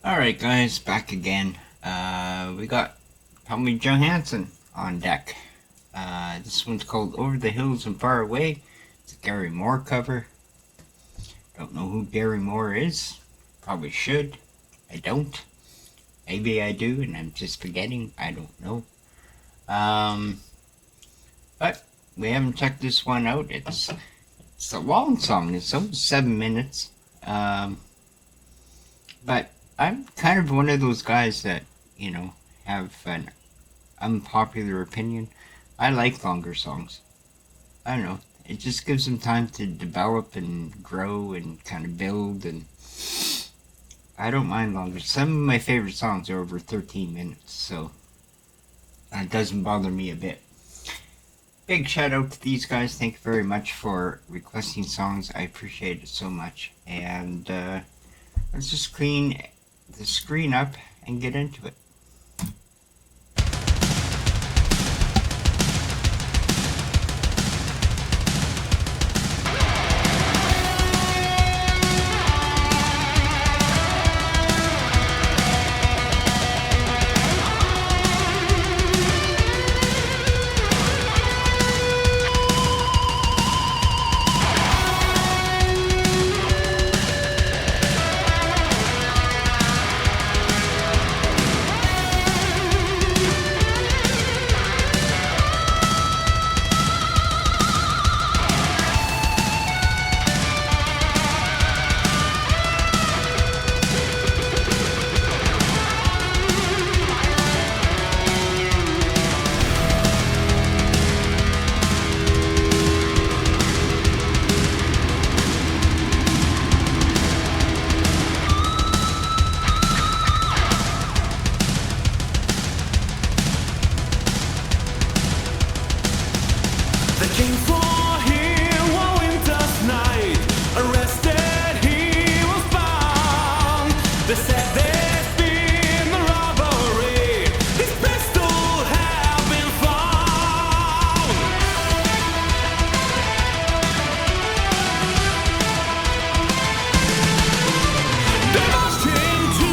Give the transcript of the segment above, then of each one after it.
Alright guys, back again. We got probably Johansson on deck. This one's called Over the Hills and Far Away. It's a Gary Moore cover. Don't know who Gary Moore is. Probably should. I don't. Maybe I do and I'm just forgetting. I don't know. But we haven't checked this one out. It's a long song. It's almost 7 minutes. But I'm kind of one of those guys that, have an unpopular opinion. I like longer songs. I don't know. It just gives them time to develop and grow and kind of build, and I don't mind longer. Some of my favorite songs are over 13 minutes, so it doesn't bother me a bit. Big shout out to these guys. Thank you very much for requesting songs. I appreciate it so much. And let's just clean the screen up and get into it. Came for him one winter's night. Arrested, he was found. They said there's been a robbery. His pistol had been found. They marched him to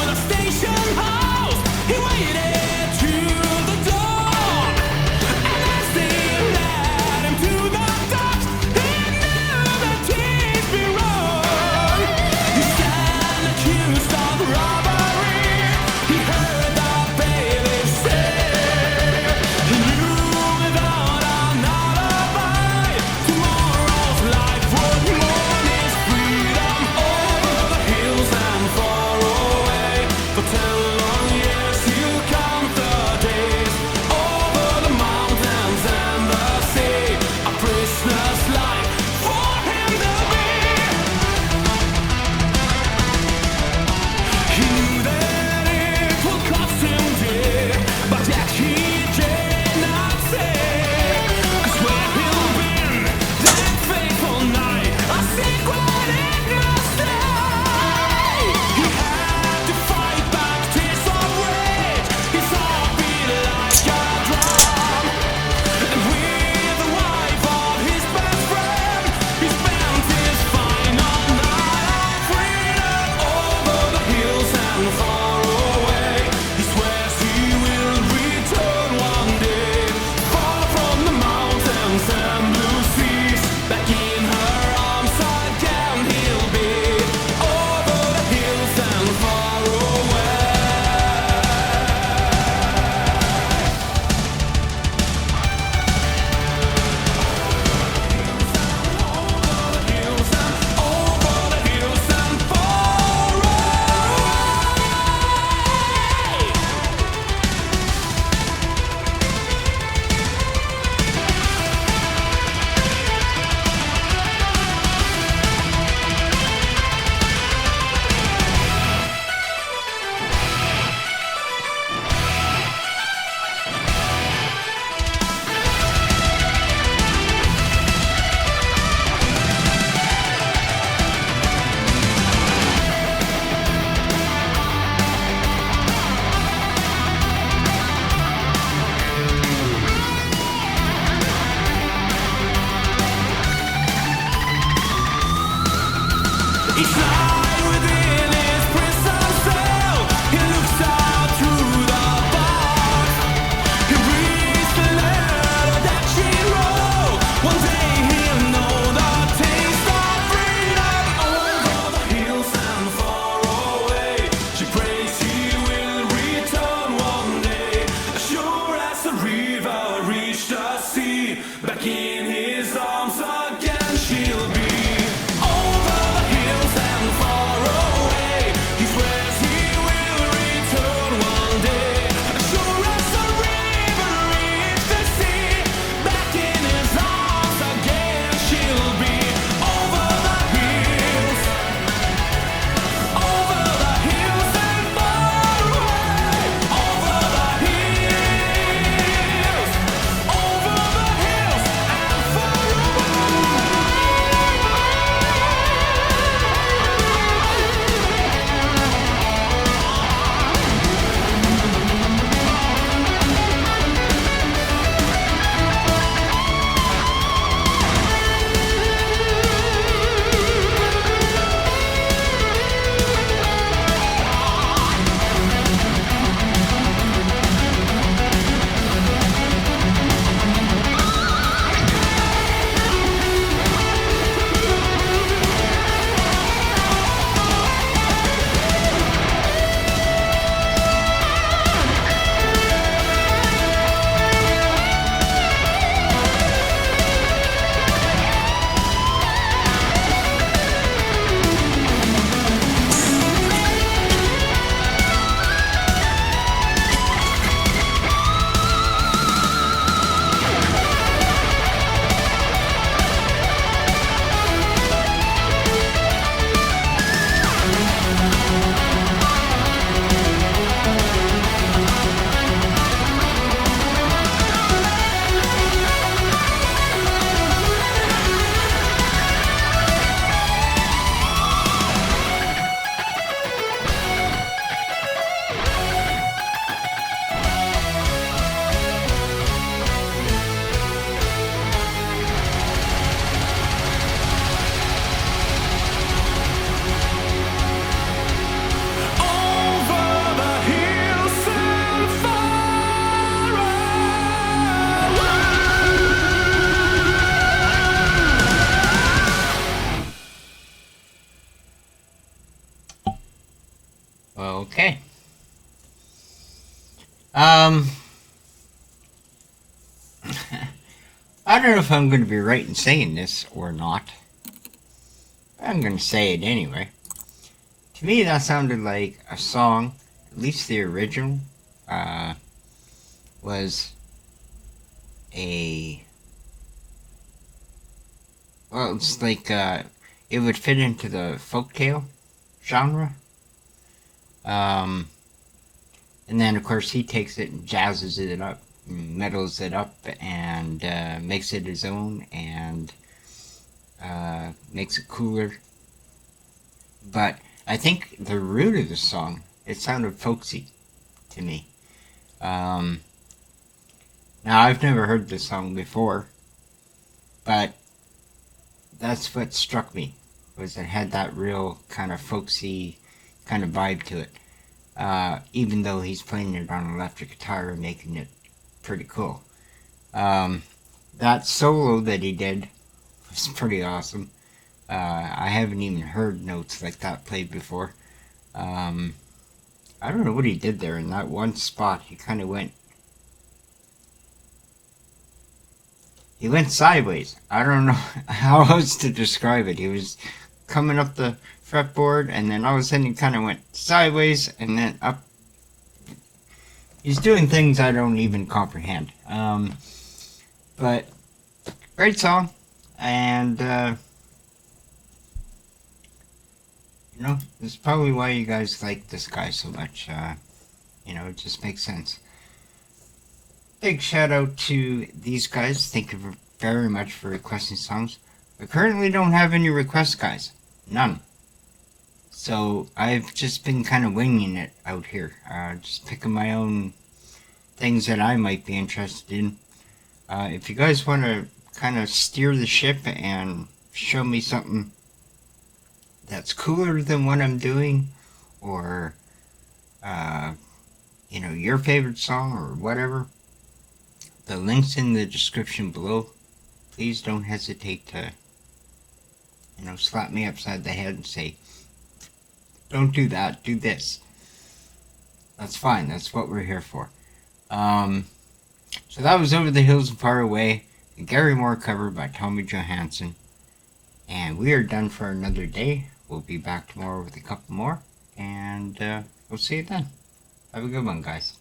the station house. He waited to the dawn, and as they led him to the docks, he knew that he'd be wrong. He stand accused of robbery. He heard the bailiff say he knew without an alibi tomorrow's life would mourn his freedom over the hills and far away. For 10 long years he'll count the days over the mountains and the sea. A prisoner's life for him to be. He knew Okay. I don't know if I'm going to be right in saying this or not. But I'm going to say it anyway. To me, that sounded like a song, at least the original, uh, was a. Well, it's like it would fit into the folktale genre. Um, and then, of course, he takes it and jazzes it up, metals it up, and makes it his own, and makes it cooler. But I think the root of the song, it sounded folksy to me. Now, I've never heard this song before, but that's what struck me, was it had that real kind of folksy kind of vibe to it. Even though he's playing it on electric guitar and making it pretty cool. That solo that he did was pretty awesome. I haven't even heard notes like that played before. I don't know what he did there in that one spot. He kind of went. He went sideways. I don't know how else to describe it. He was coming up the fretboard, and then all of a sudden he kind of went sideways and then up. He's doing things I don't even comprehend. But great song, and you know, this is probably why you guys like this guy so much. You know, it just makes sense. Big shout out to these guys. Thank you very much for requesting songs. I currently don't have any requests, guys. None. So I've just been kind of winging it out here. Just picking my own things that I might be interested in. If you guys want to kind of steer the ship and show me something that's cooler than what I'm doing, or you know, your favorite song or whatever, the link's in the description below. Please don't hesitate to, you know, slap me upside the head and say, don't do that, do this. That's fine, that's what we're here for. So that was Over the Hills and Far Away, a Gary Moore cover by Tommy Johansson. And we are done for another day. We'll be back tomorrow with a couple more, and we'll see you then. Have a good one, guys.